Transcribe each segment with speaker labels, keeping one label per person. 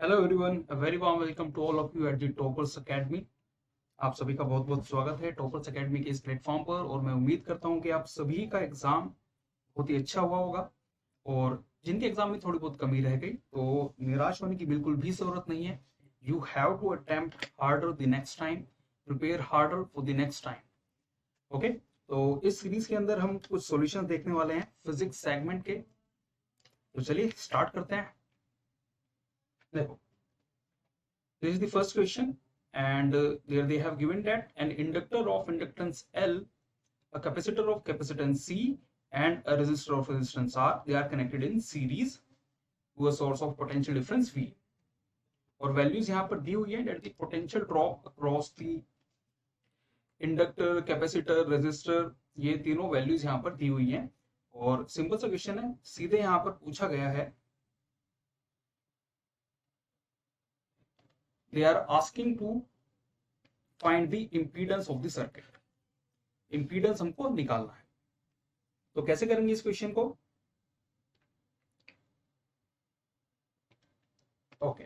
Speaker 1: Hello everyone, a very warm welcome to all of you at the toppers academy. आप सभी का बहुत बहुत स्वागत है टॉपर्स एकेडमी के इस प्लेटफॉर्म पर। और मैं उम्मीद करता हूं कि आप सभी का एग्जाम बहुत ही अच्छा हुआ होगा। और जिनके एग्जाम में थोड़ी बहुत कमी रह गई तो निराश होने की बिल्कुल भी जरूरत नहीं है। You have to attempt harder the next time, prepare harder for the next time. Okay, तो इस सीरीज के अंदर हम कुछ सॉल्यूशन देखने वाले हैं फिजिक्स सेगमेंट के। तो चलिए स्टार्ट करते हैं। देखो, this is the first question, and there they have given that an inductor of inductance L, a capacitor of capacitance C, and a resistor of resistance R, they are connected in series to a source of potential difference V. और values यहाँ पर दी हुई है that the potential drop across the inductor, capacitor, resistor, ये तीनों values यहाँ पर दी हुई हैं। और सिंपल सा क्वेश्चन है, सीधे यहाँ पर पूछा गया है, they are asking to find the impedance of the circuit। Impedance हमको निकालना है। तो कैसे करेंगे इस क्वेश्चन को? ओके,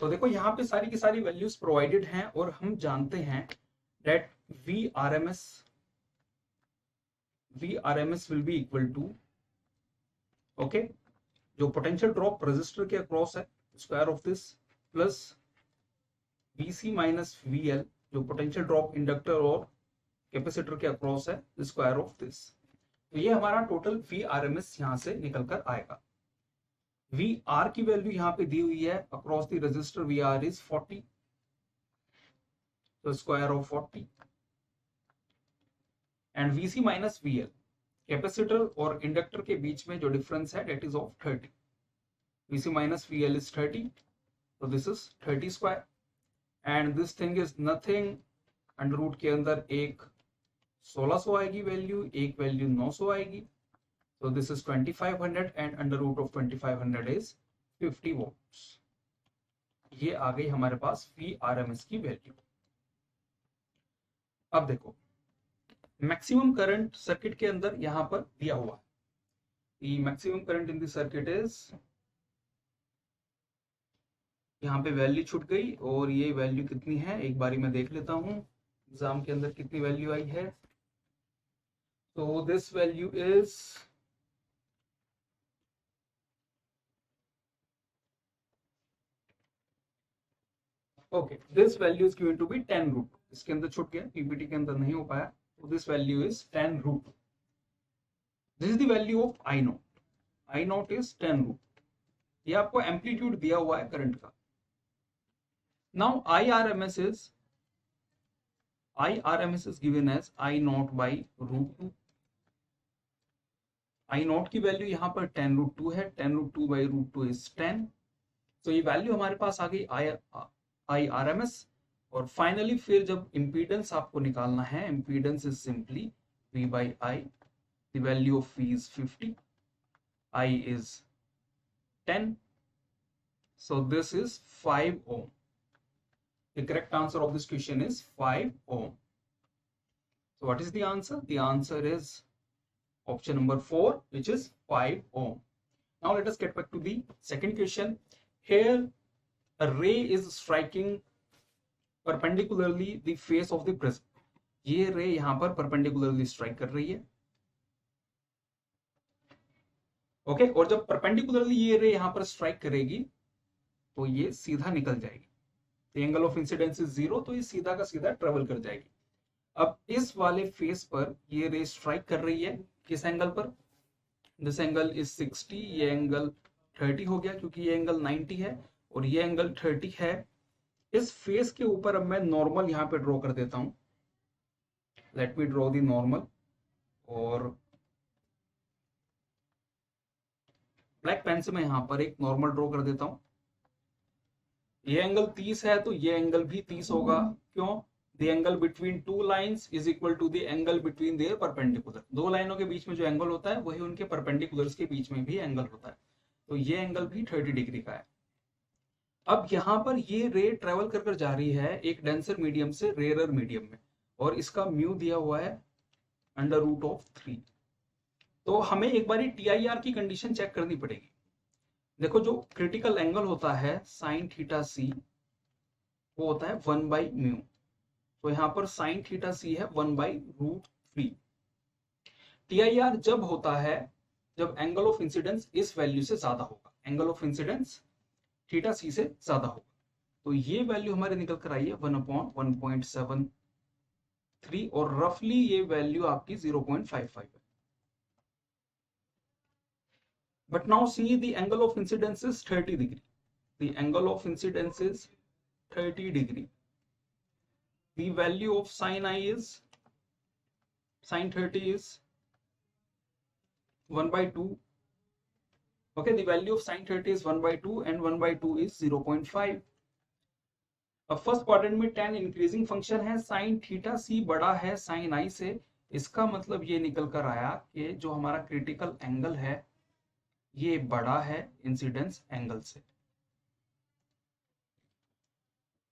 Speaker 1: तो देखो यहाँ पे सारी की सारी वैल्यूज प्रोवाइडेड हैं और हम जानते हैं that V R M S will be equal to, okay, जो पोटेंशियल ड्रॉप रेजिस्टर के अक्रॉस है square of this, plus V C minus V L, जो पोटेंशियल ड्रॉप इंडक्टर और कैपेसिटर के अक्रॉस है स्क्वायर ऑफ दिस। तो ये हमारा total V R M S यहां से निकल कर आएगा। वी आर की वैल्यू यहाँ पे दी हुई है, across the resistor V R is 40, तो square of 40, and V C minus V L, capacitor और इंडक्टर के बीच में जो डिफरेंस है that is of 30। V C minus V L is 30, तो this is 30 square, and this thing is nothing, under root के अंदर एक 1600 आएगी वैल्यू, एक वैल्यू 900 आएगी, so this is 2500 and under root of 2500 is 50 volts। ये आ गई हमारे पास VRMS की वैल्यू। अब देखो, मैक्सिमम करंट सर्किट के अंदर यहां पर दिया हुआ है, maximum current in the circuit is, यहाँ पे वैल्यू छूट गई और ये वैल्यू कितनी है एक बारी मैं देख लेता हूं एग्जाम के अंदर कितनी वैल्यू आई है। तो this value is, okay, this value is going to be 10 root. इसके अंदर छूट गया, पीपीटी के अंदर नहीं हो पाया, तो this value is 10 root. This is the value of I naught. I naught is 10 root. ये आपको एम्पलीट्यूड दिया हुआ है करंट का। Now IRMS is given as I naught by root 2। I naught की वैल्यू यहाँ पर 10 रूट 2 है, 10 रूट 2 बाई रूट 2 इज 10। तो ये वैल्यू हमारे पास आ गई IRMS। और फाइनली फिर जब इंपीडेंस आपको निकालना है, impedance is simply V by I, the value of V is 50, I is 10, so this is 5 ohm। The correct answer of this question is 5 ohm। So what is the answer? The answer is option number 4, which is 5 ohm। Now let us get back to the second question। Here a ray is striking perpendicularly the face of the prism। ये रे यहां पर perpendicularly strike कर रही है, okay, और जब perpendicularly ये रे यहां पर स्ट्राइक करेगी तो ये सीधा निकल जाएगी। एंगल ऑफ इंसिडेंस इज 0, तो ये सीधा का सीधा ट्रेवल कर जाएगी। अब इस वाले फेस पर ये रे स्ट्राइक कर रही है, किस एंगल पर? दिस एंगल इज 60, ये एंगल 30 हो गया क्योंकि ये एंगल 90 है और ये एंगल 30 है। इस फेस के ऊपर अब मैं नॉर्मल यहाँ पे ड्रॉ कर देता हूं। Let me draw the normal, और ब्लैक पेन से मैं यहां पर एक नॉर्मल ड्रॉ कर देता हूं। ये एंगल 30 है तो ये एंगल भी 30 होगा। क्यों? The angle between two lines is equal to the angle between their perpendicular. दो लाइनों के बीच में जो एंगल होता है वही उनके परपेंडिकुलर्स के बीच में भी एंगल होता है, तो ये एंगल भी 30 डिग्री का है। अब यहां पर ये रे ट्रेवल कर कर जा रही है एक डेंसर मीडियम से रेयरर मीडियम में, और इसका म्यू दिया हुआ है अंडर रूट ऑफ 3। तो हमें एक बारी TIR की कंडीशन चेक करनी पड़ेगी। देखो जो क्रिटिकल एंगल होता है साइन थीटा सी वो होता है 1/μ। तो यहाँ पर साइन थीटा सी है 1/√3। TIR जब होता है जब एंगल ऑफ इंसिडेंस इस वैल्यू से ज्यादा होगा, एंगल ऑफ इंसिडेंस थीटा सी से ज्यादा होगा। तो ये वैल्यू हमारे निकल कर आई है 1/1.73 और रफली ये वैल्यू आपकी 0.55 है। But now see the angle of incidence is 30 degree. The angle of incidence is 30 degree. The value of sin I is sin 30 is 1/2. Okay, the value of sin 30 is 1/2 and 1/2 is 0.5. अब first quadrant में tan increasing function है, sin theta सी बड़ा है sin I से। इसका मतलब ये निकल कर आया कि जो हमारा क्रिटिकल एंगल है ये बड़ा है इंसिडेंस एंगल से।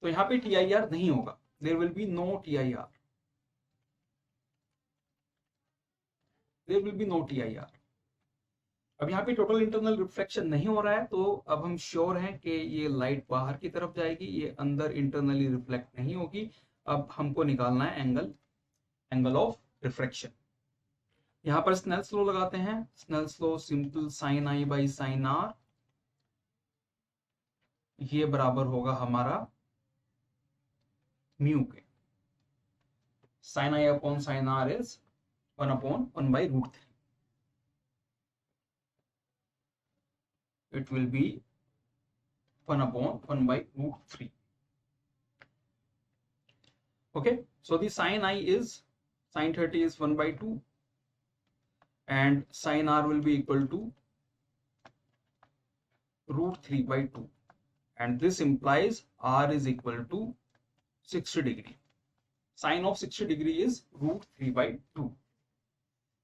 Speaker 1: तो यहाँ पे TIR नहीं होगा, there will be no TIR. There will be no TIR. अब यहाँ पे टोटल इंटरनल रिफ्लेक्शन नहीं हो रहा है, तो अब हम श्योर हैं कि ये लाइट बाहर की तरफ जाएगी, ये अंदर इंटरनली रिफ्लेक्ट नहीं होगी। अब हमको निकालना है एंगल ऑफ रिफ्रैक्शन। यहाँ पर स्नेल्स लॉ लगाते हैं। Snell's law simple sine I by sine R, ये बराबर होगा हमारा म्यू के। Sine I upon sine R is 1/1/√3. It will be 1/1/√3. Okay, so the sin I is sin 30 is 1/2 and sin R will be equal to √3/2, and this implies R is equal to 60 degree. Sin of 60 degree is √3/2.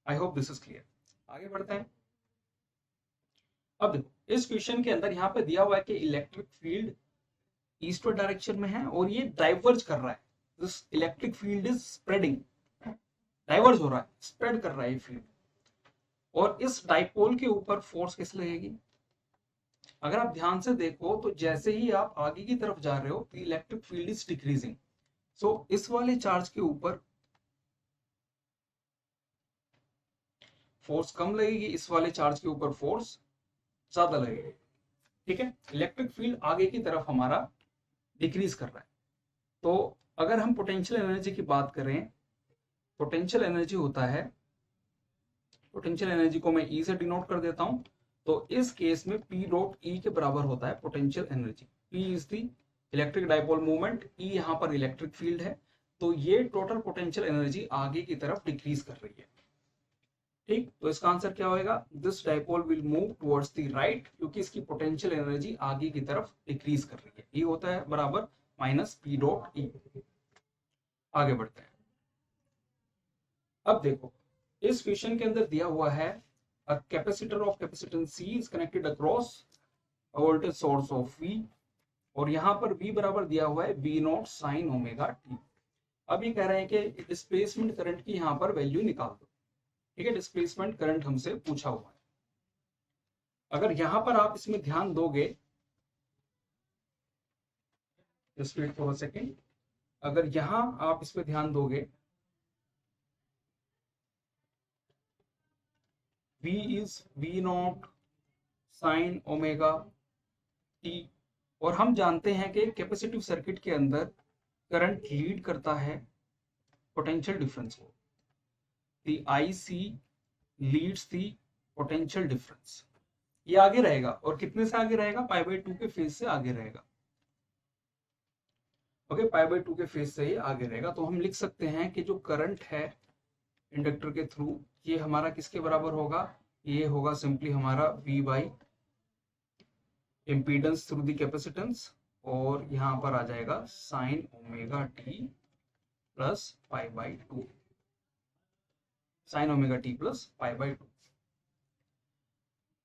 Speaker 1: I hope this is clear. आगे बढ़ते हैं। अब देखो इस question के अंदर यहाँ पे दिया हुआ है कि इलेक्ट्रिक फील्ड ईस्टवर्ड डायरेक्शन में है और ये डाइवर्ज कर रहा है। This electric field is spreading, diverge हो रहा है, स्प्रेड कर रहा है ये फील्ड। और इस डाइपोल के ऊपर फोर्स कैसे लगेगी? अगर आप ध्यान से देखो तो जैसे ही आप आगे की तरफ जा रहे हो, इलेक्ट्रिक फील्ड इज डिक्रीजिंग। सो इस वाले चार्ज के ऊपर फोर्स कम लगेगी, इस वाले चार्ज के ऊपर फोर्स ज्यादा लगेगी। ठीक है, इलेक्ट्रिक फील्ड आगे की तरफ हमारा डिक्रीज कर रहा है। तो अगर हम पोटेंशियल एनर्जी की बात करें, पोटेंशियल एनर्जी होता है, पोटेंशियल एनर्जी को मैं E से डिनोट कर देता हूं। तो इस केस में P.E के बराबर होता है potential energy. P is the electric dipole movement, E यहाँ पर इलेक्ट्रिक फील्ड है। तो ये टोटल पोटेंशियल एनर्जी आगे की तरफ डिक्रीज कर रही है। ठीक, तो इसका आंसर क्या होगा? This dipole will move towards the right, क्योंकि इसकी पोटेंशियल एनर्जी आगे की तरफ डिक्रीज कर रही है। ये होता है बराबर -P.E। आगे बढ़ते हैं। अब देखो इस क्वेश्चन के अंदर दिया हुआ है a capacitor of capacitance C is connected across a voltage source of V, और यहाँ पर V बराबर दिया हुआ है V0 sin ओमेगा t। अब ये कह रहे हैं कि डिस्प्लेसमेंट करंट की यहाँ पर वैल्यू निकाल दो। ठीक है, डिस्प्लेसमेंट करंट हमसे पूछा हुआ है। अगर यहां पर आप इसमें ध्यान दोगे, just wait for a second, अगर यहां आप इस पे ध्यान दोगे, V is V0 sine omega t, और हम जानते हैं कि कैपेसिटिव सर्किट के अंदर करंट लीड करता है पोटेंशियल डिफरेंस को। The IC leads the potential difference। ये आगे रहेगा, और कितने से आगे रहेगा? π/2 के फेज से आगे रहेगा। ओके, π/2 के फेज से ये आगे रहेगा। तो हम लिख सकते हैं कि जो करंट है इंडक्टर के थ्रू, ये हमारा किसके बराबर होगा? ये होगा सिंपली हमारा V by impedance through the capacitance, और यहाँ पर आ जाएगा sine omega t plus π/2, sine omega t plus π/2।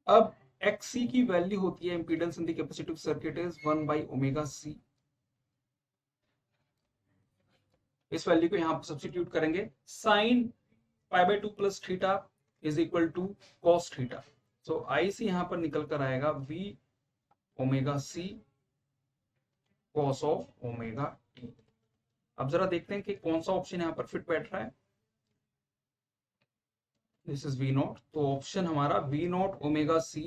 Speaker 1: अब XC की वैल्यू होती है impedance in the capacitive circuit is 1/ω_C। इस वैल्यू को यहां पर सब्स्टिट्यूट करेंगे। Sine π/2 plus theta is equal to cos theta. So IC यहां पर निकल कर आएगा V omega C cos of omega t. अब जरा देखते हैं कि कौन सा ऑप्शन यहाँ पर फिट बैठ रहा है। दिस इज वी नॉट, तो ऑप्शन हमारा V naught omega C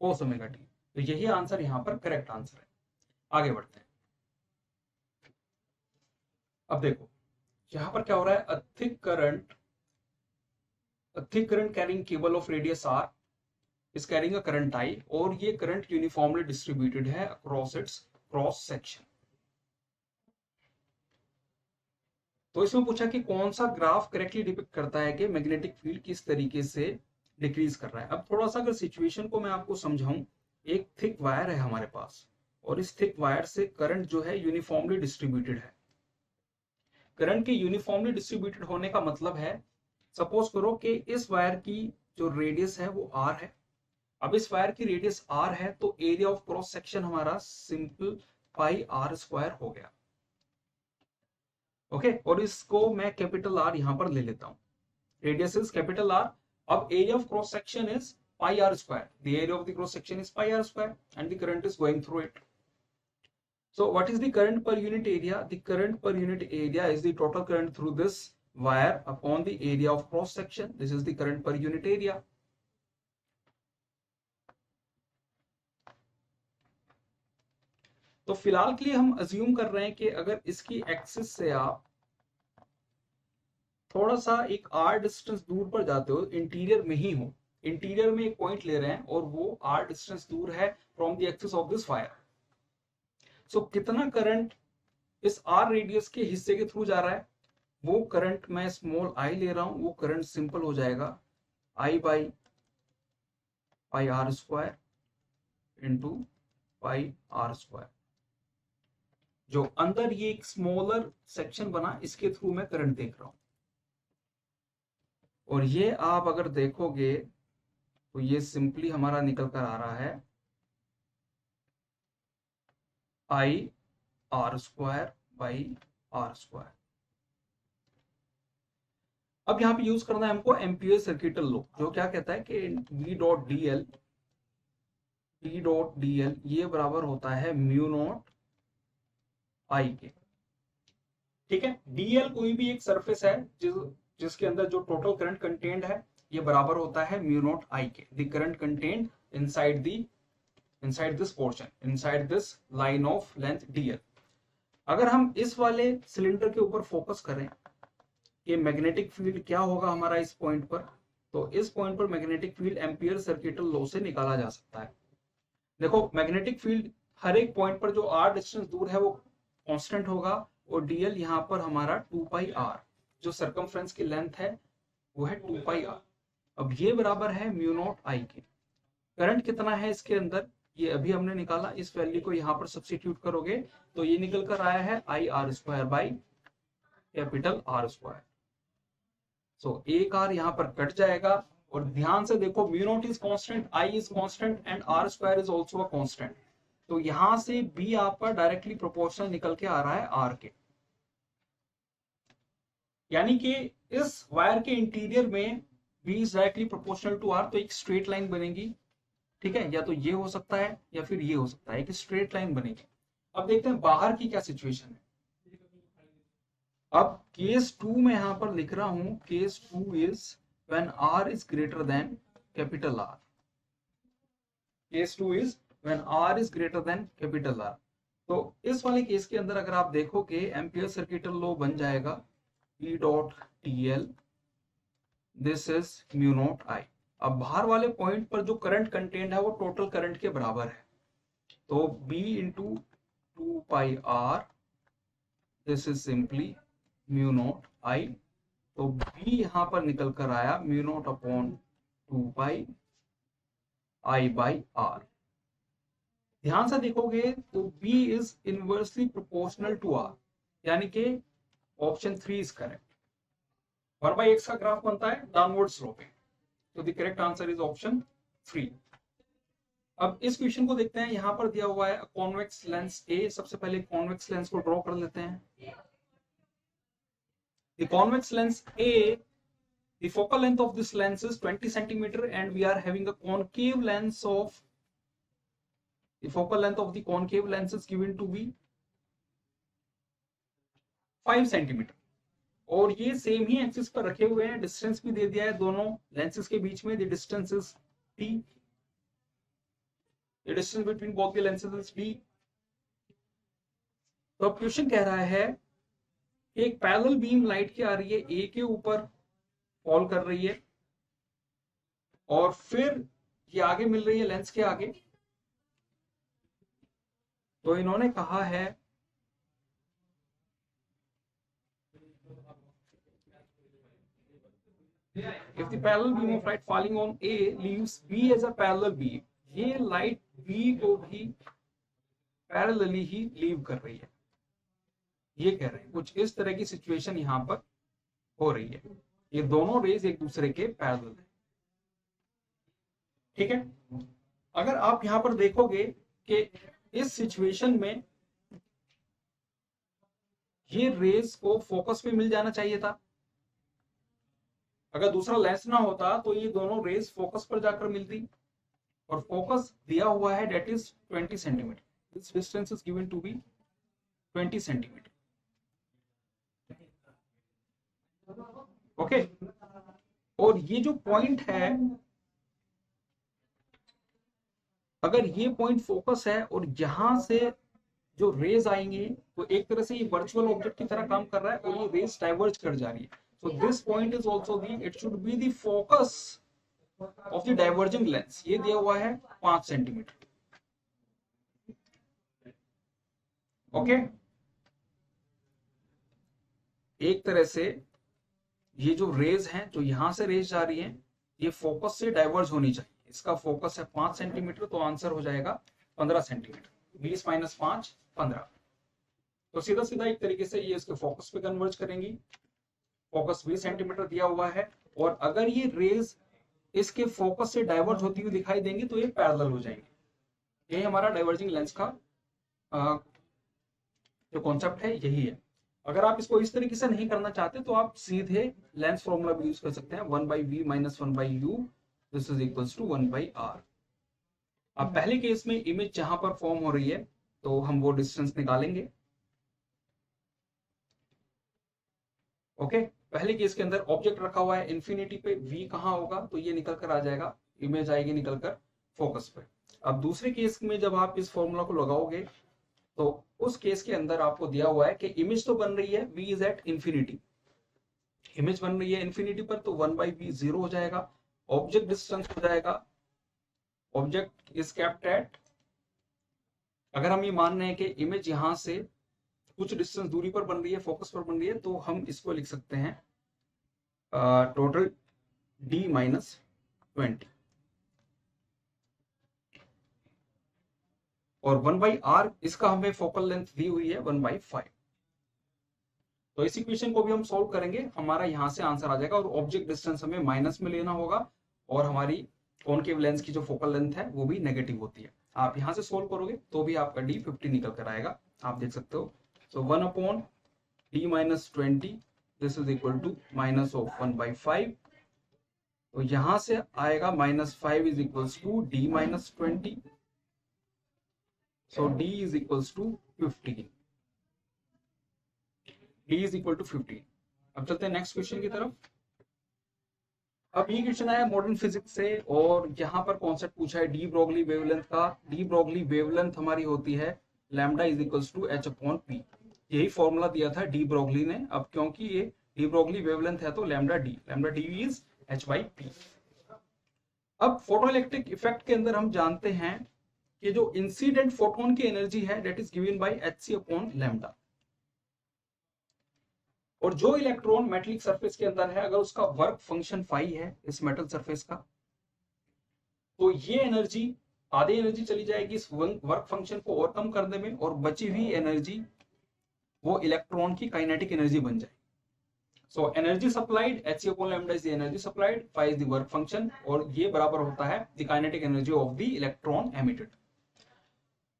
Speaker 1: cos omega T, तो यही आंसर यहाँ पर करेक्ट आंसर है। आगे बढ़ते हैं। अब देखो यहाँ पर क्या हो रहा है, a thick current carrying cable of radius R is carrying a current I, और ये करंट यूनिफॉर्मली डिस्ट्रीब्यूटेड है अक्रॉस इट्स क्रॉस सेक्शन। तो इसमें पूछा कि कौन सा ग्राफ करेक्टली डिपिक्ट करता है कि मैग्नेटिक फील्ड किस तरीके से डिक्रीज कर रहा है। अब थोड़ा सा अगर सिचुएशन को मैं आपको समझाऊं, एक थिक वायर है हमारे पास, और इस थिक वायर से करंट जो है यूनिफॉर्मली डिस्ट्रीब्यूटेड है। करंट के यूनिफॉर्मली डिस्ट्रीब्यूटेड होने का मतलब है, सपोज करो कि इस वायर की जो रेडियस है वो आर है। अब इस वायर की रेडियस आर है, तो एरिया ऑफ क्रॉस सेक्शन हमारा सिंपल पाई आर स्क्वायर हो गया। ओके, और इसको मैं कैपिटल आर यहां पर ले लेता हूं, रेडियस इज कैपिटल आर। अब area of cross section is pi are square, the area of the cross section is pi are square and the current is going through it. So what is the current per unit area? The current per unit area is the total current through this wire upon the area of cross section. This is the current per unit area. तो फिलहाल के लिए हम assume कर रहे हैं कि अगर इसकी एक्सिस से आप थोड़ा सा एक आर डिस्टेंस दूर पर जाते हो, इंटीरियर में ही हो, इंटीरियर में एक पॉइंट ले रहे हैं और वो आर डिस्टेंस दूर है from the axis of this wire. So कितना करंट इस आर रेडियस के हिस्से के थ्रू जा रहा है, वो करंट मैं स्मॉल आई ले रहा हूं, वो करंट सिंपल हो जाएगा I by pi are square into pi are square. जो अंदर ये एक स्मॉलर सेक्शन बना, इसके थ्रू मैं करंट देख रहा हूं, और ये आप अगर देखोगे तो ये सिंपली हमारा निकल कर आ रहा है I are square by R square. अब यहां पे यूज करना है हमको एम्पियर सर्किटल लॉ, जो क्या कहता है कि V डॉट डी एल ये बराबर होता है म्यू नॉट आई के। ठीक है, डीएल कोई भी एक सरफेस है जिसके अंदर जो टोटल करंट कंटेंट है, ये बराबर होता है म्यू नॉट आई के, the current content inside this portion, inside this line of length DL. अगर हम इस वाले सिलेंडर के ऊपर फोकस करें कि मैग्नेटिक फील्ड क्या होगा हमारा इस पॉइंट पर, तो इस पॉइंट पर magnetic field ampere circuital law से निकाला जा सकता है। देखो, मैग्नेटिक फील्ड हर एक पॉइंट पर जो आर डिस्टेंस दूर है वो कांस्टेंट होगा, और डीएल यहाँ पर हमारा 2 पाई आर, जो सरकमफ्रेंस की लेंथ है वो है 2 पाई आर। अब ये बराबर है म्यू नॉट आई के। करंट कितना है इसके अंदर, ये अभी हमने निकाला, इस वैल्यू को यहाँ पर सब्स्टिट्यूट करोगे तो ये निकल कर आया है I are square by capital R square. So एक आर यहाँ पर कट जाएगा, और ध्यान से देखो mu naught is constant, I is constant and R square is also a constant, तो यहां से बी आपका डायरेक्टली प्रोपोर्शनल निकल के आ रहा है आर के। यानी कि इस वायर के इंटीरियर में B is directly proportional to R, तो एक स्ट्रेट लाइन बनेगी। ठीक है, या तो ये हो सकता है या फिर ये हो सकता है, एक स्ट्रेट लाइन बनेगी। अब देखते हैं बाहर की क्या सिचुएशन है। अब केस 2 में यहां पर लिख रहा हूं, case 2 is when R is greater than capital R. Case 2 is when R is greater than capital R. तो इस वाले केस के अंदर अगर आप देखोगे एम्पियर सर्किटल लॉ बन जाएगा E dot t l, this is mu naught I. अब बाहर वाले पॉइंट पर जो करंट कंटेंट है वो टोटल करंट के बराबर है, तो B into 2 pi r, this is simply mu naught I. तो B यहां पर निकल कर आया mu naught upon 2 pi I by r. ध्यान से देखोगे तो B is inversely proportional to R, यानी कि ऑप्शन 3 इज करेक्ट। 1/x का ग्राफ बनता है डाउनवर्ड स्लोपिंग, तो the correct answer is option 3। अब इस क्वेश्चन को देखते हैं, यहां पर दिया हुआ है कॉन्वेक्स लेंस ए। सबसे पहले कॉन्वेक्स लेंस को ड्रॉ कर लेते हैं। The convex lens A, the focal length of this lens is 20 centimeter and we are having a concave lens of The focal length of the concave lens is given to be 5 centimetre, और ये same ही axis पर रखे हुए हैं, distance भी दे दिया है दोनों लेंसेज के बीच में, the distance is t, the distance between both the lenses is d। तो अब क्वेश्चन कह रहा है एक पैरेलल बीम लाइट की आ रही है, ए के ऊपर फॉल कर रही है, और फिर ये आगे मिल रही है लेंस के आगे। तो इन्होंने कहा है if the parallel beam of light falling on A leaves B as a parallel beam, ये लाइट B को भी पैरेलली ही लीव कर रही है, ये कह रहे हैं कुछ इस तरह की सिचुएशन यहां पर हो रही है, ये दोनों रेज एक दूसरे के पैरेलल है। ठीक है, अगर आप यहां पर देखोगे कि इस सिचुएशन में ये रेज को फोकस पे मिल जाना चाहिए था, अगर दूसरा लेंस ना होता तो ये दोनों रेज फोकस पर जाकर मिलती, और फोकस दिया हुआ है that is 20 centimetre, this distance is given to be 20 centimetre. Okay, और ये जो पॉइंट है, अगर ये पॉइंट फोकस है और यहां से जो रेज आएंगे तो एक तरह से ये वर्चुअल ऑब्जेक्ट की तरह काम कर रहा है, और ये रेज डाइवर्ज कर जा रही है। So this point is also it should be the focus of the diverging lens। ये दिया हुआ है 5 सेंटीमीटर। ओके, एक तरह से ये जो रेज हैं, जो यहां से रेज जा रही हैं, ये फोकस से डाइवर्ज होनी चाहिए। इसका फोकस है 5 सेंटीमीटर, तो आंसर हो जाएगा 15 सेंटीमीटर। 20 - 5 15। तो सीधा सीधा एक तरीके से ये इसके फोकस पे कन्वर्ज करेंगी। फोकस 20 सेंटीमीटर दिया हुआ है, और अगर ये रेज इसके फोकस से डाइवर्ट होती हुई दिखाई देंगी तो ये पैरेलल हो जाएंगे। यही हमारा डाइवर्जिंग लेंस का जो कॉन्सेप्ट है यही है। अगर आप इसको इस तरीके से नहीं करना चाहते तो आप सीधे लेंस फॉर्मूला भी यूज कर सकते हैं, 1/v - 1/u this is equals to 1/r। अब पहले केस में इमेज जहां पर फॉर्म हो रही है तो हम वो डिस्टेंस निकालेंगे। ओके, पहले केस के अंदर ऑब्जेक्ट रखा हुआ है इन्फिनिटी पे, v कहाँ होगा तो ये निकल कर आ जाएगा, इमेज आएगी निकल कर फोकस पे। अब दूसरे केस में जब आप इस फॉर्मूला को लगाओगे तो उस केस के अंदर आपको दिया हुआ है कि इमेज तो बन रही है, v is at infinity, image बन रही है इन्फिनिटी पर, तो 1/v 0 हो जाएगा, ऑब्जेक्ट डिस्टेंस हो जाएगा, ऑब्जेक्ट इज केप्ट एट, अगर हम ये मान रहे हैं कि इमेज यहां से कुछ डिस्टेंस दूरी पर बन रही है, फोकस पर बन रही है, तो हम इसको लिख सकते हैं टोटल d - 20, और 1/r इसका हमें फोकल लेंथ दी हुई है 1/5। तो इस इक्वेशन को भी हम सॉल्व करेंगे, हमारा यहां से आंसर आ जाएगा, और ऑब्जेक्ट डिस्टेंस हमें माइनस में लेना होगा, और हमारी कॉनकेव लेंस की जो फोकल लेंथ है वो भी नेगेटिव होती है। आप यहां से सॉल्व करोगे तो भी आपका d 50 निकल कर आएगा, आप देख सकते हो। So 1/d - 20 this is equal to minus of 1/5, तो यहां से आएगा -5 is equals to d - 20, so d is equals to 15, d is equal to 15। अब चलते हैं नेक्स्ट क्वेश्चन की तरफ। अब ये क्वेश्चन आया मॉडर्न फिजिक्स से, और यहाँ पर कॉन्सेप्ट पूछा है डी ब्रोगली वेवलेंथ का। डी ब्रोगली वेवलेंथ हमारी होती है lambda is equals to h/p, यही फॉर्मूला दिया था डी ब्रोगली ने। अब क्योंकि ये डी ब्रोगली वेवलेंथ है तो लैम्डा डी इज h/p। अब फोटोइलेक्ट्रिक इफेक्ट के अंदर हम जानते हैं कि जो इंसिडेंट फोटोन की एनर्जी है that is given bye hc/λ, और जो इलेक्ट्रॉन मेटलिक सरफेस के अंदर है अगर उसका वर्क फंक्शन फाई है इस मेटल सरफेस का, तो ये एनर्जी आधी एनर्जी चली जाएगी इस वर्क फंक्शन को ओवरकम करने में, और बची हुई एनर्जी वो इलेक्ट्रॉन की काइनेटिक एनर्जी बन जाएगी। So energy supplied hc/λ is the energy supplied, phi is the work function, और ये बराबर होता है the kinetic energy of the electron emitted.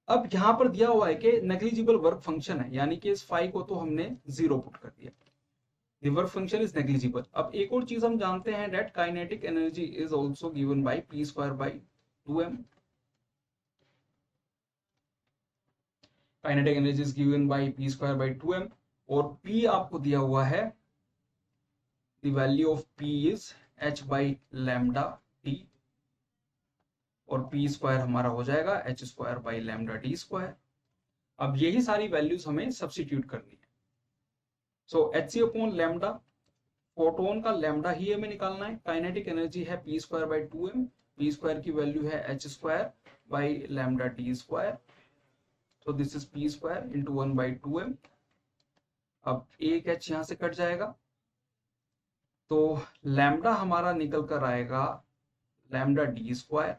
Speaker 1: अब यहां पर दिया हुआ है कि नेग्लिजिबल वर्क फंक्शन है, यानी कि इस फाई को तो हमने 0 पुट कर दिया, the work function is negligible. अब एक और चीज हम जानते हैं that kinetic energy is also given by p² by 2m। Kinetic energy is given bye p square by 2m, और p आपको दिया हुआ है, the value of p is h by lambda t, और p स्क्वायर हमारा हो जाएगा h square by lambda t square. अब यही सारी वैल्यूज हमें सब्स्टिट्यूट करनी है। सो hc अपॉन लैम्डा, फोटोन का लैम्डा ही हमें निकालना है। काइनेटिक एनर्जी है p square by 2m, p square की वैल्यू है h square by lambda t square, तो this is p square into 1/2m। अब एक h यहां से कट जाएगा, तो लैम्डा हमारा निकल कर आएगा lambda d square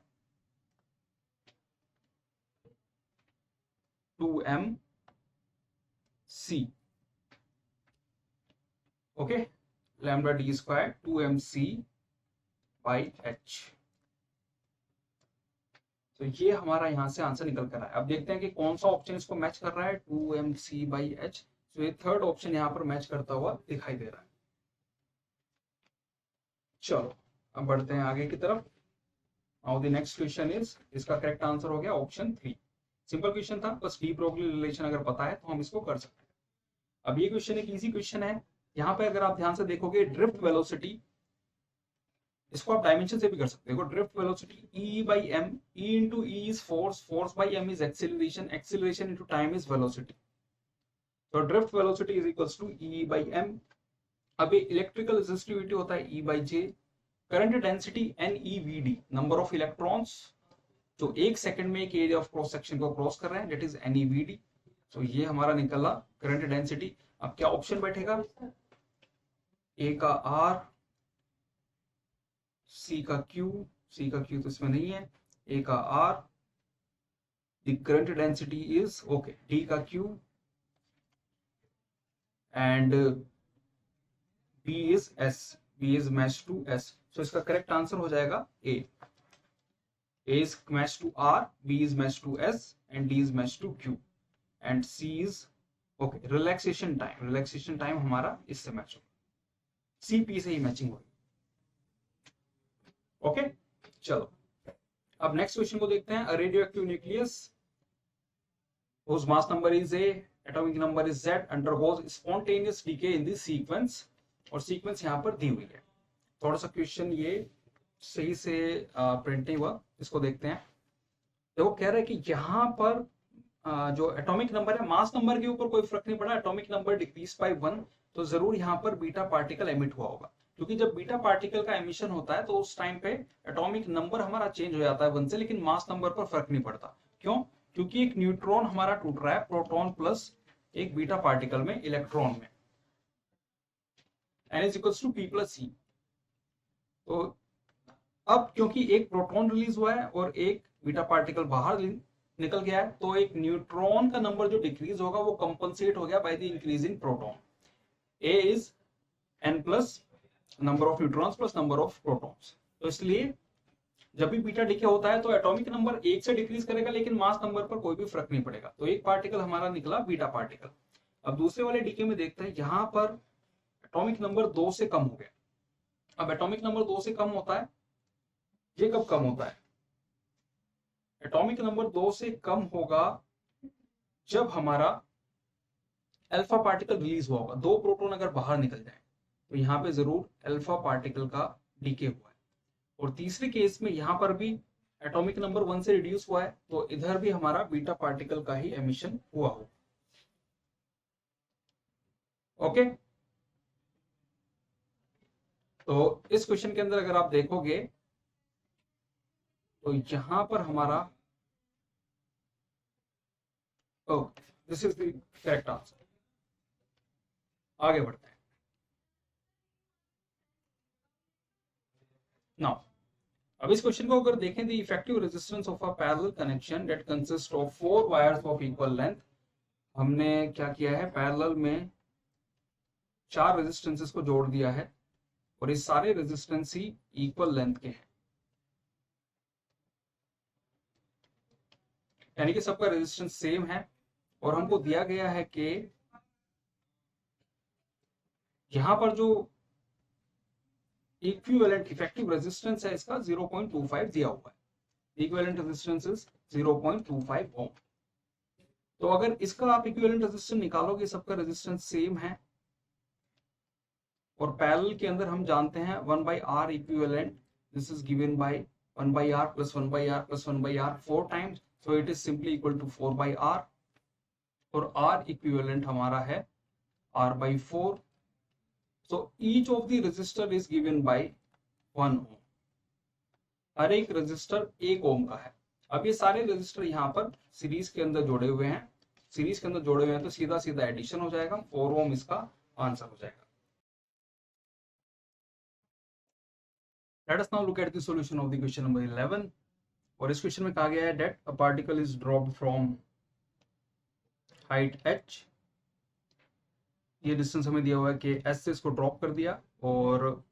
Speaker 1: 2m c, okay, lambda d square 2mc by h। तो ये हमारा यहां से आंसर निकल कर आया। अब देखते हैं कि कौन सा ऑप्शन इसको मैच कर रहा है, 2mc बाई h। तो ये थर्ड ऑप्शन यहाँ पर मैच करता हुआ दिखाई दे रहा है। चलो अब बढ़ते हैं आगे की तरफ। Now the next question is, इसका करेक्ट आंसर हो गया ऑप्शन 3। सिंपल क्वेश्चन था, बस डी ब्रोगली रिलेशन अगर पता है तो हम इसको कर सकते हैं। अब ये क्वेश्चन एक इजी क्वेश्चन है। यहाँ पे अगर आप ध्यान से देखोगे, ड्रिफ्ट वेलोसिटी, इसको आप डायमेंशन से भी कर सकते हो। Drift velocity E by m, E into E is force, force by m is acceleration, acceleration into time is velocity. तो drift velocity is equals to E by m। अब electrical resistivity होता है E by j, current density NeVd, number of electrons जो एक second में एक area of cross section को cross कर रहे हैं, दैट इज NeVd। तो ये हमारा निकला करंट डेंसिटी। अब क्या ऑप्शन बैठेगा, ए का R, C का Q, C का Q तो इसमें नहीं है, A का R, the current density is okay, D का Q and B is S, B is matched to S। So इसका करेक्ट आंसर हो जाएगा A। A is matched to R, B is matched to S and D is matched to Q and C is okay, relaxation time, relaxation time हमारा इससे match होगा, C P से ही matching होगी। Okay चलो अब next question को देखते हैं। Radio active nucleus whose mass number is A, atomic number is Z, undergoes spontaneous decay in the sequence, और सीक्वेंस यहाँ पर दी हुई है। थोड़ा सा क्वेश्चन ये सही से प्रिंट नहीं हुआ, इसको देखते हैं। देखो कह रहा है कि यहाँ पर जो एटॉमिक नंबर है, मास नंबर के ऊपर कोई फर्क नहीं पड़ा, एटॉमिक नंबर डिक्रीज बाय 1, तो जरूर यहाँ पर बीटा पार्टिकल एमिट हुआ होगा, क्योंकि जब बीटा पार्टिकल का एमिशन होता है तो उस टाइम पे एटॉमिक नंबर हमारा चेंज हो जाता है 1 से, लेकिन मास नंबर पर फर्क नहीं पड़ता। क्यों? क्योंकि एक न्यूट्रॉन हमारा टूट रहा है प्रोटॉन प्लस एक बीटा पार्टिकल में, इलेक्ट्रॉन में, n is equals to p plus c। तो अब क्योंकि एक प्रोटॉन रिलीज हुआ है और एक बीटा पार्टिकल बाहर निकल गया है, तो एक न्यूट्रॉन का नंबर जो डिक्रीज होगा वो कंपनसेट हो गया by the increase in proton. a is n plus number of neutrons plus number of protons. तो इसलिए जब भी बीटा डिके होता है तो एटॉमिक नंबर 1 से डिक्रीज करेगा, लेकिन मास नंबर पर कोई भी फर्क नहीं पड़ेगा। तो एक पार्टिकल हमारा निकला बीटा पार्टिकल। अब दूसरे वाले डीके में देखते हैं, यहां पर एटॉमिक नंबर 2 से कम हो गया। अब एटॉमिक नंबर 2 से कम होता है, ये कब कम होता है? एटॉमिक नंबर 2 से कम होगा जब हमारा अल्फा पार्टिकल रिलीज हुआ होगा। 2 प्रोटॉन अगर बाहर निकल जाए तो यहाँ पे जरूर अल्फा पार्टिकल का डीके हुआ है। और तीसरे केस में यहाँ पर भी एटॉमिक नंबर 1 से रिड्यूस हुआ है, तो इधर भी हमारा बीटा पार्टिकल का ही एमिशन हुआ हो। ओके, तो इस क्वेश्चन के अंदर अगर आप देखोगे तो यहां पर हमारा this is the correct answer. आगे बढ़ते हैं। नाउ अब इस क्वेश्चन को अगर देखें, the effective resistance of a parallel connection that consist of 4 wires of equal length. हमने क्या किया है, पैरेलल में 4 रेजिस्टेंसेस को जोड़ दिया है और ये सारे रेजिस्टेंस ही इक्वल लेंथ के हैं, यानी कि सबका रेजिस्टेंस सेम है। और हमको दिया गया है कि यहां पर जो इक्विवेलेंट इफेक्टिव रेजिस्टेंस है इसका 0.25 दिया हुआ है। इक्विवेलेंट रेजिस्टेंस इज 0.25 ओम। तो अगर इसका आप इक्विवेलेंट रेजिस्टेंस निकालोगे, सबका रेजिस्टेंस सेम है, और पैरेलल के अंदर हम जानते हैं 1/R equivalent, this is given by 1/R plus 1/R plus 1/R 4 times, so it is simply equal to 4/R, और R इक्विवेलेंट हमारा है R/4, so each of the resistor is given by 1 ohm, हर एक resistor 1 ओम का है। अब ये सारे resistor यहाँ पर सीरीज के अंदर जोड़े हुए हैं, सीरीज के अंदर जोड़े हुए हैं, तो सीधा सीधा एडिशन हो जाएगा, 4 ओम इसका आंसर हो जाएगा। Let us now look at the solution of the question number 11, और इस क्वेश्चन में कहा गया है that a particle is dropped from height h, ये डिस्टेंस हमें दिया हुआ है कि s से इसको ड्रॉप कर दिया, और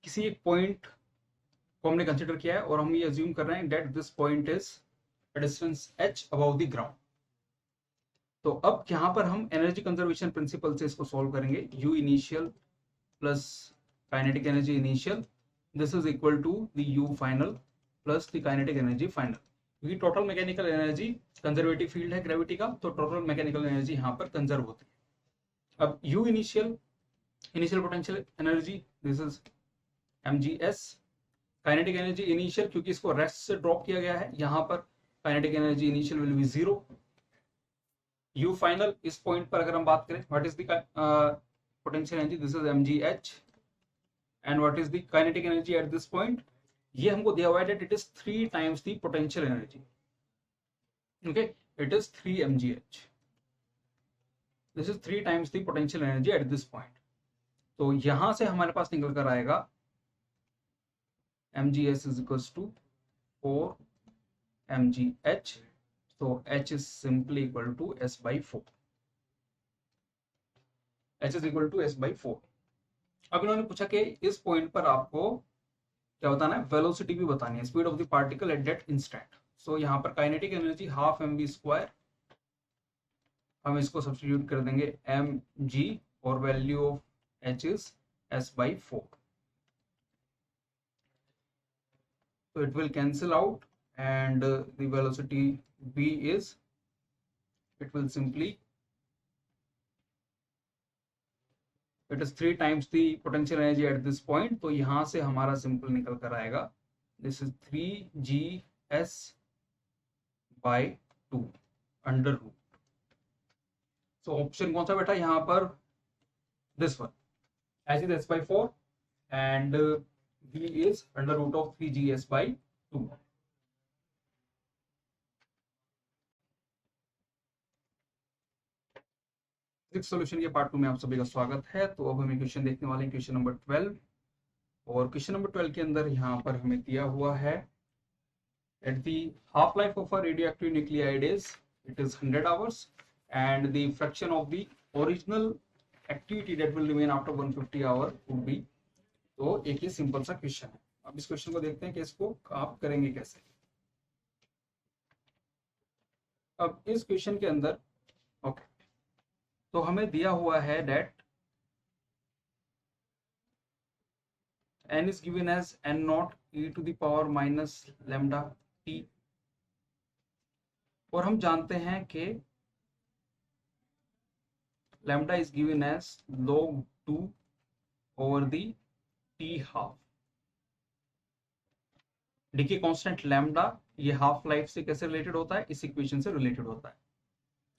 Speaker 1: किसी एक पॉइंट को हमने कंसिडर किया है, और हम ये अज्यूम कर रहे हैं that this point is a distance h above the ground. तो अब यहाँ पर हम एनर्जी कंजर्वेशन प्रिंसिपल से इसको सॉल्व करेंगे, u initial plus kinetic energy initial, this is equal to the u final plus the kinetic energy final, क्योंकि total mechanical energy conservative field है ग्रेविटी का, तो टोटल मैकेनिकल एनर्जी यहाँ पर conserve होती है। अब u initial, initial potential energy, this is mgs, kinetic energy initial, क्योंकि इसको रेस्ट से ड्रॉप किया गया है, यहाँ पर kinetic energy initial will be 0। u final, इस पॉइंट पर अगर हम बात करें, what is the potential energy, this is mgh, and what is the kinetic energy at this point, ये हमको दिया हुआ है that it is 3 times the potential energy, okay, it is 3 mgh, this is 3 times the potential energy at this point. तो यहां से हमारे पास निकल कर आएगा mgs is equals to 4 mgh, so h is simply equal to s/4, h is equal to s/4। अब इन्होंने पूछा कि इस पॉइंट पर आपको क्या बताना है, वेलोसिटी भी बतानी है, speed of the particle at that instant. So यहाँ पर काइनेटिक एनर्जी हाफ mv², हम इसको सब्स्टिट्यूट कर देंगे mg, और value of h is s/4, so it will cancel out, and the velocity v is, it will simply, it is 3 times the potential energy at this point, तो यहां से हमारा simple निकल कर आएगा, this is 3g/2 under root. So option कौन सा बेटा यहाँ पर, this one, h is s/4 and v is under root of 3gs/2। Solution के पार्ट 2 में आप सभी का स्वागत है। तो अब हमें क्वेश्चन देखने वाले हैं, क्वेश्चन नंबर 12, और क्वेश्चन नंबर 12 के अंदर यहाँ पर हमें दिया हुआ है at the half life of a radioactive nuclide is, it is 100 hours, and the fraction of the original activity that will remain after 150 hour would be. तो एक ही सिंपल सा क्वेश्चन है। अब इस क्वेश्चन को देखते हैं कि इसको आप करेंगे कैसे। अब इस क्वेश्चन के अंदर ओके, तो हमें दिया हुआ है that n is given as n0 e to the power minus lambda t, और हम जानते हैं कि lambda is given as log 2 over the t half। देखिए कांस्टेंट लैम्डा ये हाफ लाइफ से कैसे रिलेटेड होता है, इस इक्वेशन से रिलेटेड होता है।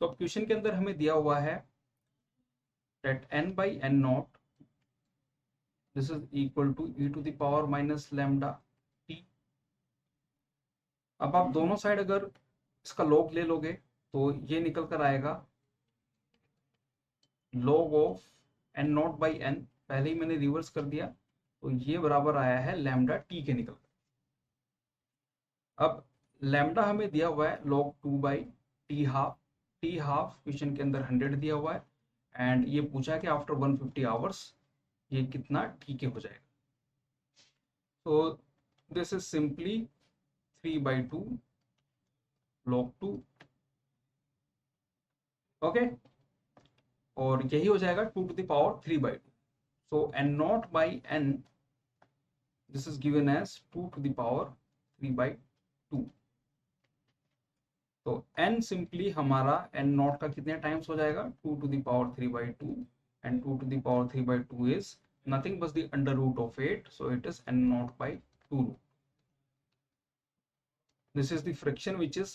Speaker 1: तो अब क्वेश्चन के अंदर हमें दिया हुआ है that n by n0, this is equal to e to the power minus lambda t। अब आप दोनों साइड अगर इसका log ले लोगे तो ये निकल कर आएगा log of n0 by n, पहले ही मैंने रिवर्स कर दिया, तो ये बराबर आया है लैम्डा t के निकल कर। अब लैम्डा हमें दिया हुआ है log 2 by t half, t half question के अंदर 100 दिया हुआ है, एंड ये पूछा है कि आफ्टर 150 आवर्स ये कितना ठीक हो जाएगा। तो this is simply 3/2 log 2, okay, और यही हो जाएगा 2 to the power 3/2। So n0 by n, this is given as 2 to the power 3/2। तो n सिंपली हमारा n नॉट का कितने टाइम्स हो जाएगा 2 to the power 3 by 2 and 2 to the power 3 by 2 is nothing but the under root of 8, so it is n naught by 2 root. This is the friction which is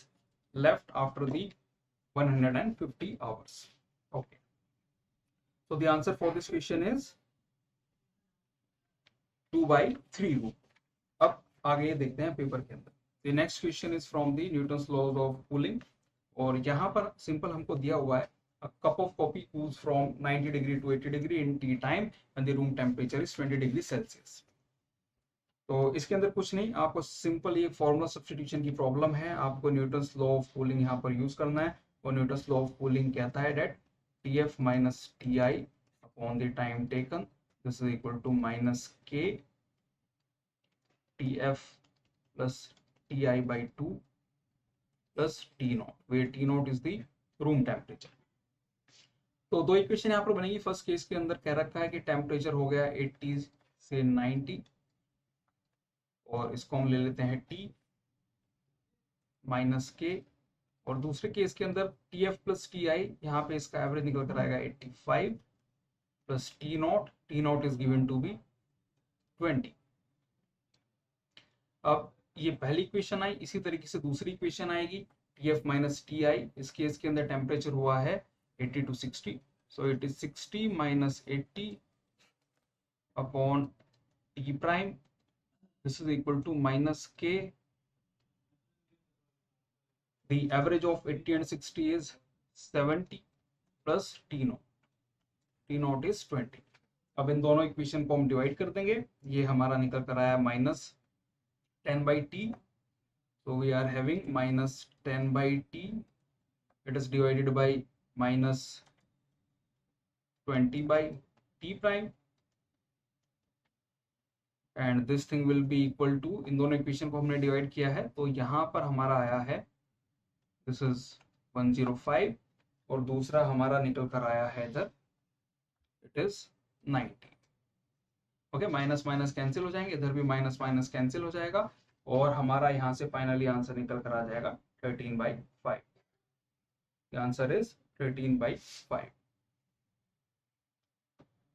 Speaker 1: left after the 150 hours. Okay, so the answer for this question is 2 by 3 root. अब आगे देखते हैं paper के अंदर. The next question is from the Newton's laws of cooling, और यहाँ पर simple हमको दिया हुआ है a cup of coffee cools from 90 degree to 80 degree in tea time and the room temperature is 20 degree Celsius. तो इसके अंदर कुछ नहीं, आपको सिंपल ये फॉर्मूला सब्स्टिट्यूशन की प्रॉब्लम है. आपको न्यूटन्स लॉ ऑफ कूलिंग यहाँ पर यूज करना है, और न्यूटन्स लॉ ऑफ कूलिंग कहता है that Tf minus Ti upon the time taken, this is equal to minus K Tf plus Ti by 2 plus T naught, where T naught is the room temperature. तो दो equation यहाँ पर बनेगी. First case के अंदर कह रखा है कि टेम्परेचर हो गया 80 से 90, और इसको हम ले लेते हैं T माइनस K, और दूसरे केस के अंदर Tf प्लस Ti, यहाँ पे इसका एवरेज निकल कर आएगा 85 plus T naught is given to be 20. अब ये पहली इक्वेशन आई, इसी तरीके से दूसरी इक्वेशन आएगी Tf माइनस Ti. इस केस के अंदर टेम्परेचर हुआ है 80 to 60, so it is 60 minus 80 upon T prime, this is equal to minus K. The average of 80 and 60 is 70 plus T naught is 20. अब इन दोनों इक्वेशन को हम डिवाइड कर देंगे. ये हमारा निकल कर आया minus 10 by T, so we are having minus 10 by T, it is divided by minus 20 by T prime, and this thing will be equal to, इन दोनों इक्वेशन को हमने डिवाइड किया है, तो यहाँ पर हमारा आया है this is 105, और दूसरा हमारा निकल कर आया है इधर it is 90. Okay, minus minus cancel हो जाएंगे, इधर भी माइनस माइनस कैंसिल हो जाएगा, और हमारा यहाँ से फाइनली आंसर निकल कर आ जाएगा 13 by 5. The answer is 13 by 5.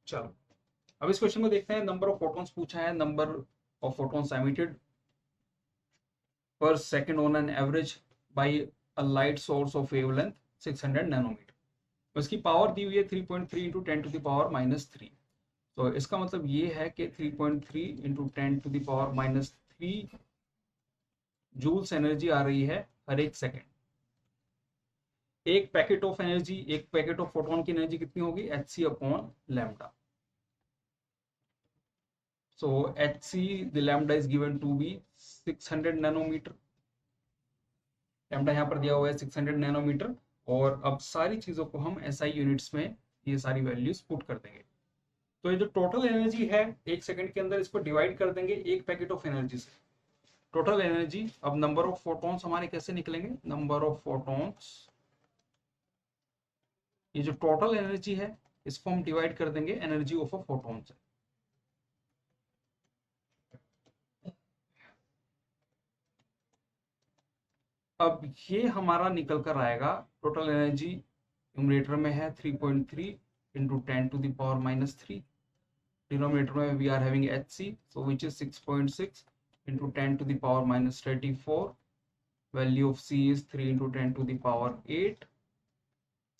Speaker 1: चलो अब इस क्वेश्चन को देखते हैं. नंबर ऑफ फोटॉन्स पूछा है, number of photons emitted per second on an average by a light source of wavelength 600 nanometer. उसकी पावर दी हुई है 3.3 into 10 to the power minus 3. तो इसका मतलब ये है कि 3.3 into 10 to the power minus 3 joules energy आ रही है हर एक सेकेंड. एक पैकेट ऑफ एनर्जी, एक पैकेट ऑफ फोटोन की एनर्जी कितनी होगी, hc upon lambda. So hc, the lambda is given to be 600 nanometre. Lambda यहाँ पर दिया हुआ है 600 नैनोमीटर, और अब सारी चीजों को हम SI यूनिट्स में ये सारी वैल्यूज पुट कर देंगे. तो ये जो टोटल एनर्जी है एक सेकंड के अंदर, इसको डिवाइड कर देंगे एक पैकेट ऑफ एनर्जी से. टोटल एनर्जी, अब नंबर ऑफ फोटॉन्स हमारे कैसे निकलेंगे, नंबर ऑफ फोटॉन्स, ये जो टोटल एनर्जी है इसको हम डिवाइड कर देंगे एनर्जी ऑफ अ फोटॉन से. अब ये हमारा निकल कर आएगा, टोटल एनर्जी न्यूमरेटर में है 3.3 into 10 to the power minus 3. Denominator में we are having hc, so which is 6.6 into 10 to the power minus 34. Value of c is 3 into 10 to the power 8,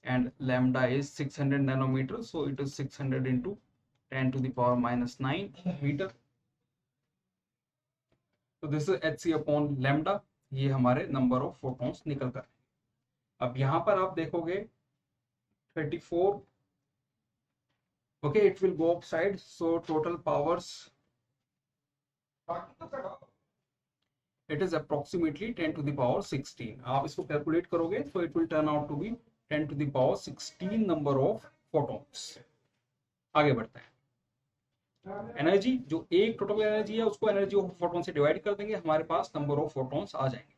Speaker 1: and lambda is 600 nanometer, so it is 600 into 10 to the power minus 9 meter. So this is hc upon lambda. ये हमारे number of photons निकल कर. अब यहाँ पर आप देखोगे 34, okay, it will go upside, so total powers it is approximately 10 to the power 16. आप इसको कैलकुलेट करोगे तो it will turn out to be 10 to the power 16 number of photons. आगे बढ़ते हैं. एनर्जी, जो एक टोटल एनर्जी है उसको एनर्जी ऑफ फोटॉन से डिवाइड कर देंगे, हमारे पास नंबर ऑफ फोटॉन्स आ जाएंगे.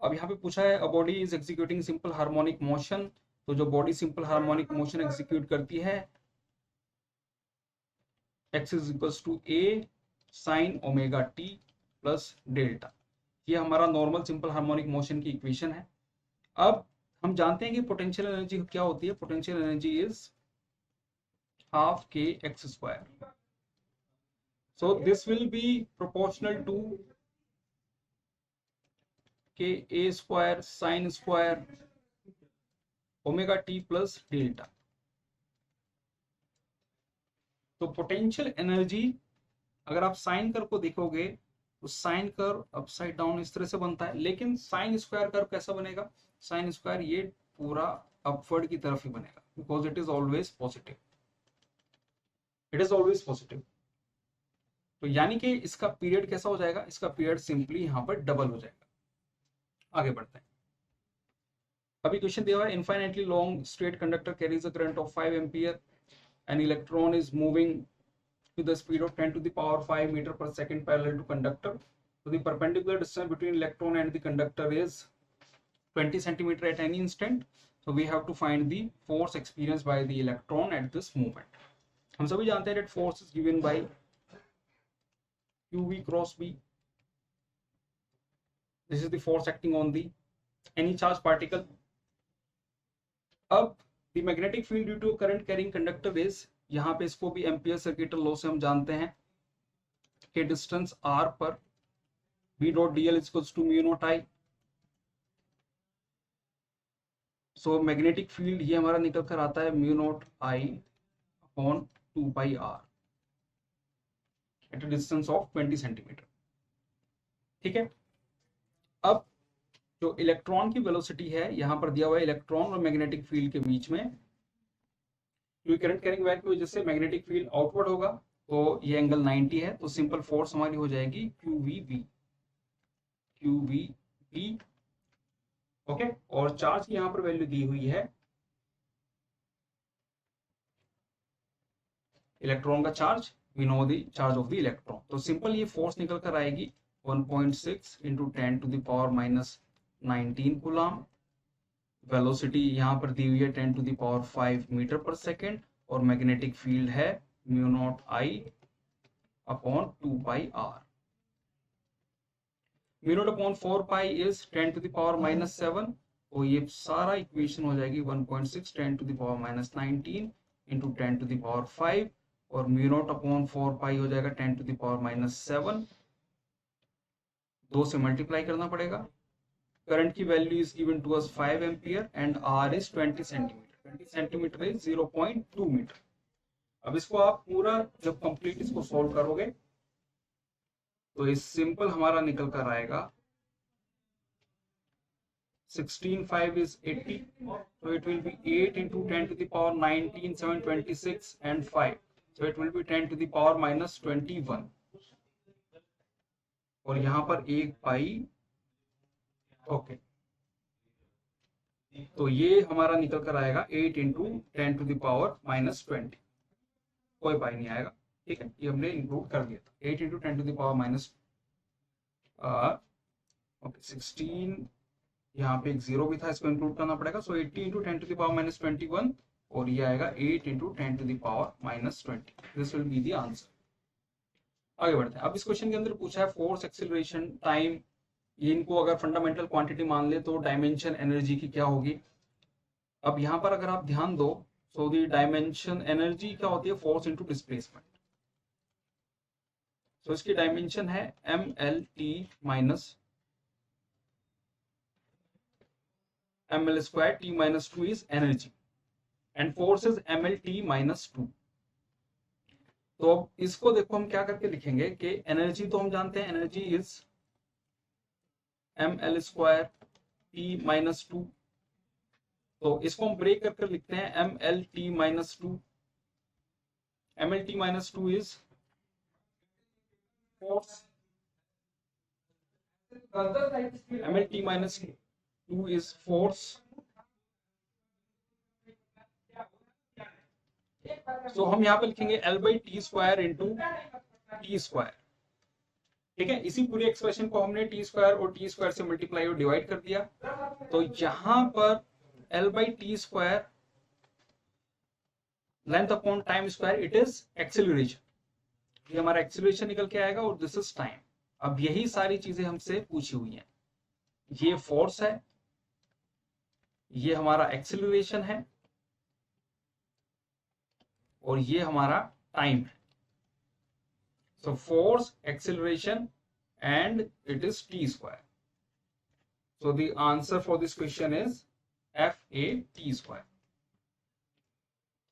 Speaker 1: अब यहाँ पे पूछा है a body is executing simple harmonic motion. तो जो body simple harmonic motion execute करती है, x is equals to a sine omega t plus delta. ये हमारा नॉर्मल सिंपल हार्मोनिक मोशन की इक्वेशन है. अब हम जानते हैं कि पोटेंशियल एनर्जी क्या होती है। Potential energy is half k x square. So this will be proportional to k a square sine square omega t plus delta. तो पोटेंशियल एनर्जी अगर आप साइन कर्व को देखोगे तो साइन कर्व अपसाइड डाउन इस तरह से बनता है, लेकिन साइन स्क्वायर कर्व कैसा बनेगा? साइन स्क्वायर ये पूरा अपवर्ड की तरफ ही बनेगा, because it is always positive, it is always positive. तो यानी कि इसका पीरियड कैसा हो जाएगा? इसका पीरियड सिंपली यहां पर डबल हो जाएगा। आगे बढ़ते हैं। अभी क्वेश्चन दिया हुआ है, infinitely long straight conductor carries a current of 5 ampere, an electron is moving with the speed of 10 to the power 5 meter per second parallel to conductor. So the perpendicular distance between electron and the conductor is 20 centimeter at any instant. So we have to find the force experienced by the electron at this moment. हम सभी जानते हैं that force is given by QV cross B. This is the force acting on the any charged particle. अब the magnetic field due to current carrying conductor is, यहां पे इसको भी ampere circuital law से हम जानते हैं कि डिस्टेंस r पर B dot dl equals to mu naught I. So magnetic field ये हमारा निकल कर आता है mu naught I upon 2 pi r at a distance of 20 centimetre. ठीक है। अब जो इलेक्ट्रॉन की वेलोसिटी है यहां पर दिया हुआ है, इलेक्ट्रॉन और मैग्नेटिक फील्ड के बीच में क्योंकि करंट कैरिंग वायर की वजह से मैग्नेटिक फील्ड आउटवर्ड होगा, तो ये एंगल 90 है, तो सिंपल फोर्स हमारी हो जाएगी QVB। ओके। और चार्ज की यहां पर वैल्यू दी हुई है, इलेक्ट्रॉन का charge, we know the charge of the electron. तो सिंपल ये फोर्स निकल कर आएगी 1.6 into 10 to the power minus 19 coulomb. Velocity यहां पर दी हुई है 10 टू द पावर 5 मीटर पर सेकेंड, और मैग्नेटिक फील्ड है mu naught I upon 2 pi r। Mu naught upon 4 pi is 10 to the power minus 7, तो ये सारा इक्वेशन हो जाएगी 1.6 10 to the power minus 19 into 10 to the power 5, और mu naught upon 4 पाई हो जाएगा 10 टू द पावर माइनस 7, 2 से multiply करना पड़ेगा। करंट की value is given to us 5 ampere and r is 20 centimetre. 20 centimetre is 0.2 metre. अब इसको आप पूरा जब कंप्लीट इसको सॉल्व करोगे तो इस सिंपल हमारा निकल कर आएगा 16 5 is 80, so it will be 8 into 10 to the power 19 7 26 and 5, so it will be 10 to the power minus 21, और यहां पर 1 पाई। ओके, तो ये हमारा निकल कर आएगा 8 into 10 to the power minus 20, कोई पाई नहीं आएगा। ठीक है, ये हमने इंक्लूड कर दिया था 8 into 10 to the power minus 16, यहाँ पे एक जीरो भी था, इसको इंक्लूड करना पड़ेगा। So 80 into 10 to the power minus 21, और ये आएगा 8 into 10 to the power minus 20। This will be the answer. आगे बढ़ते हैं। अब इस क्वेश्चन के अंदर पूछा है फोर्स, एक्सीलरेशन, टाइम, ये इनको अगर फंडामेंटल क्वांटिटी मान ले तो डायमेंशन एनर्जी की क्या होगी। अब यहाँ पर अगर आप ध्यान दो, सो द डायमेंशन एनर्जी क्या होती है? Force into displacement. सो इसकी डायमेंशन है mlt minus ml square t minus 2 is energy, and force is mlt minus 2। तो अब इसको देखो हम क्या करके लिखेंगे कि एनर्जी तो हम जानते हैं, energy is ml square t minus 2, तो इसको हम ब्रेक करके लिखते हैं mlt minus 2। mlt minus 2 is force, mlt minus 2 is force। so हम यहाँ पे लिखेंगे L by T square into T square. ठीक है, इसी पूरे एक्सप्रेशन को हमने T स्क्वायर और T स्क्वायर से मल्टीप्लाई और डिवाइड कर दिया, तो यहाँ पर L by T square length upon time square, it is acceleration. ये हमारा एक्सीलरेशन निकल के आएगा, और दिस इज टाइम। अब यही सारी चीजें हमसे पूछी हुई हैं। ये फोर्स है, ये हमारा एक्सेलरेशन है और ये हमारा टाइम है. So force, acceleration, and it is t square. So the answer for this question is FA square.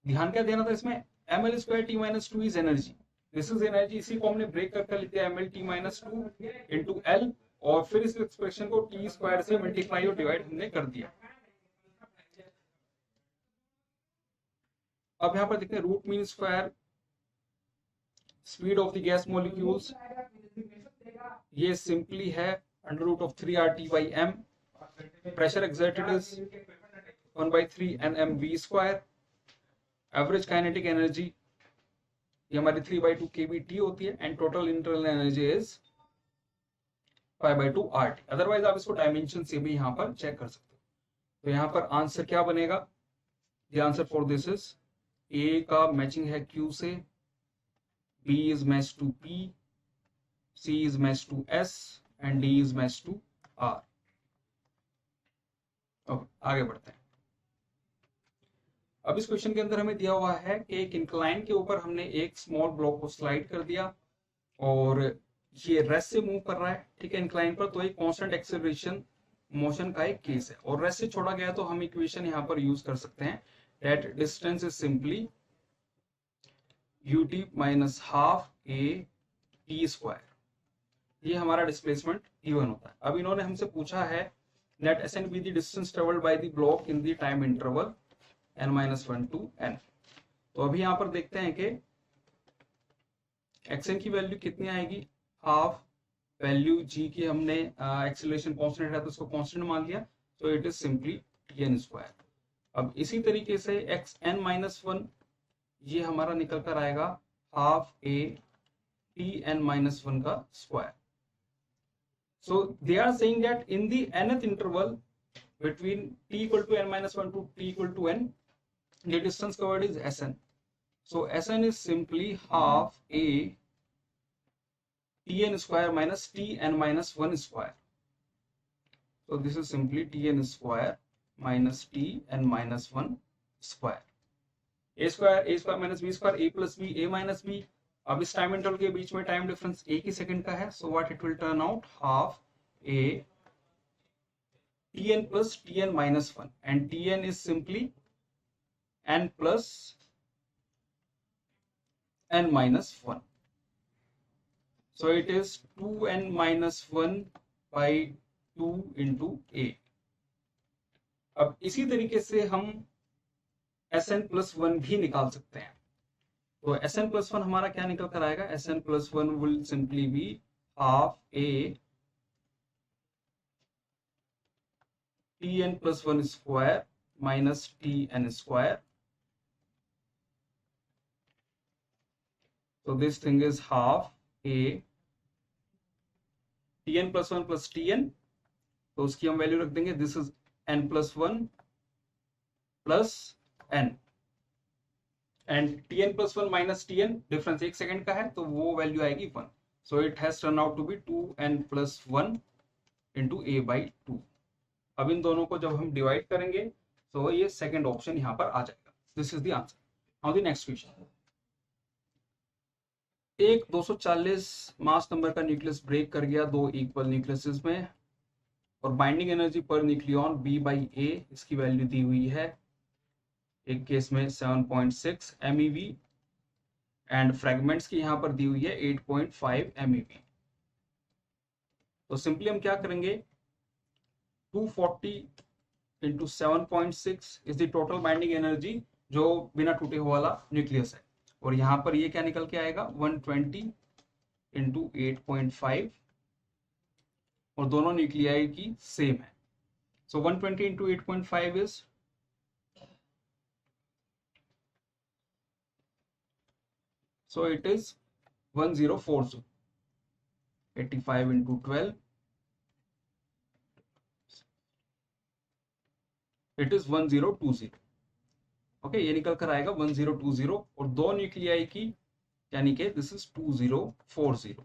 Speaker 1: ध्यान क्या देना था इसमें, ml square t minus 2 is energy. This is energy. इसी को हमने ब्रेक करके लिखते हैं ml t minus 2 into L और फिर इस एक्सप्रेशन को t स्क्वायर से मल्टीप्लाई और डिवाइड हमने कर दिया. अब यहाँ पर देखते हैं root mean square speed of the gas molecules. ये सिंपली है under root of 3RT by m. Pressure exerted is 1/3 nmv square. Average kinetic energy ये हमारी 3/2 kBt होती है and total internal energy is 5/2 RT. Otherwise आप इसको dimension से भी यहाँ पर चेक कर सकते हो. तो यहाँ पर आंसर क्या बनेगा, the answer for this is A का मैचिंग है Q से, B is matched to P, C is matched to S and D is matched to R. Okay, आगे बढ़ते हैं. अब इस क्वेश्चन के अंदर हमें दिया हुआ है कि एक इंक्लाइन के ऊपर हमने एक स्मॉल ब्लॉक को स्लाइड कर दिया और ये रेस्ट से मूव कर रहा है, ठीक है, इंक्लाइन पर. तो एक कांस्टेंट एक्सेलरेशन मोशन का एक केस है और रेस्ट से छोड़ा गया तो हम इक्वेशन यहाँ पर यूज कर सकते हैं that distance is simply ut minus half a t square. ये हमारा डिस्प्लेसमेंट given होता है. अब इन्होंने हमसे पूछा है let Sn be the distance traveled by the block in the time interval n-1 to n. तो अभी यहाँ पर देखते हैं कि xn की वैल्यू कितनी आएगी, हाफ वैल्यू g की हमने एक्सेलरेशन कांस्टेंट है तो उसको कांस्टेंट मान लिया, तो it is simply tn square. अब इसी तरीके से xn-1 ये हमारा निकल कर आएगा हाफ a tn-1 का square. So they are saying that in the nth interval between t equal to n-1 to t equal to n, the distance covered is Sn. So Sn is simply half a tn square minus tn-1 square. So this is simply tn square minus tn-1 square. a square minus b square, a plus b, a minus b. अब इस time interval के बीच में time difference एक ही second का है, so what it will turn out half a tn plus tn minus 1 and tn is simply n plus n minus 1. So it is 2n minus 1 by 2 into a. अब इसी तरीके से हम Sn+1 भी निकाल सकते हैं. तो Sn+1 हमारा क्या निकल कर आएगा, Sn+1 will simply be half a tn+1 square minus tn square. So this thing is half a tn+1 plus tn. तो उसकी हम वैल्यू रख देंगे, this is n+1 plus n and tn+1 minus tn difference एक second का है तो वो वैल्यू आएगी 1. So it has turn out to be 2n+1 into a/2. अब इन दोनों को जब हम डिवाइड करेंगे तो ये सेकंड ऑप्शन यहाँ पर आ जाएगा. This is the answer. Now the next question. एक 240 मास नंबर का न्यूक्लियस ब्रेक कर गया दो इक्वल न्यूक्लियसेस में और बाइंडिंग एनर्जी पर न्यूक्लियॉन B/A इसकी वैल्यू दी हुई है. एक केस में 7.6 MeV एंड फ्रेगमेंट्स की यहाँ पर दी हुई है 8.5 MeV. तो सिंपली हम क्या करेंगे, 240 into 7.6 is the total binding energy जो बिना टूटे हुए वाला न्यूक्लियस है. और यहाँ पर ये क्या निकल के आएगा 120 इंटू 8.5 और दोनों न्यूक्लियाई की सेम है. सो 120 into 8.5 is so it is 1040. 85 into 12 it is 1020. Okay, ये निकल कर आएगा 1020 और दो न्यूक्लियाई की यानी कि दिस इज 2040.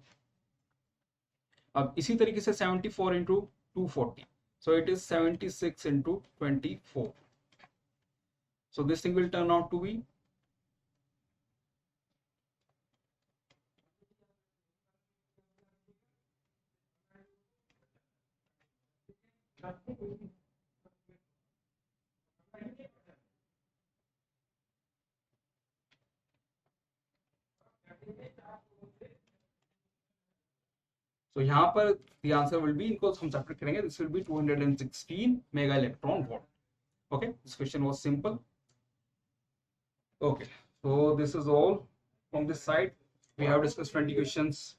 Speaker 1: अब इसी तरीके से 74 into 240. So it is 76 into 24. So this thing will turn out to be तो यहाँ पर the answer will be, इनको हम सेपरेट करेंगे, this will be 216 mega electron volt. Okay, this question was simple. Okay, so this is all from this side. We have discussed 20 questions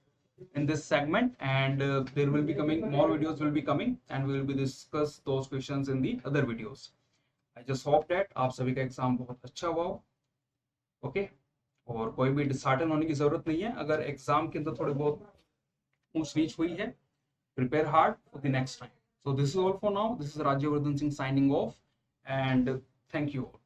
Speaker 1: in this segment, and there will be coming more videos will be coming, and we will be discuss those questions in the other videos. I just hope that आप सभी का exam बहुत अच्छा हुआ हो. Okay, और कोई भी डिसहार्टन होने की जरूरत नहीं है. अगर एग्जाम के अंदर थोड़े बहुत ऊंच नीच हुई है, prepare hard for the next time. So this is all for now. This is Rajyavardhan Singh signing off, and thank you all.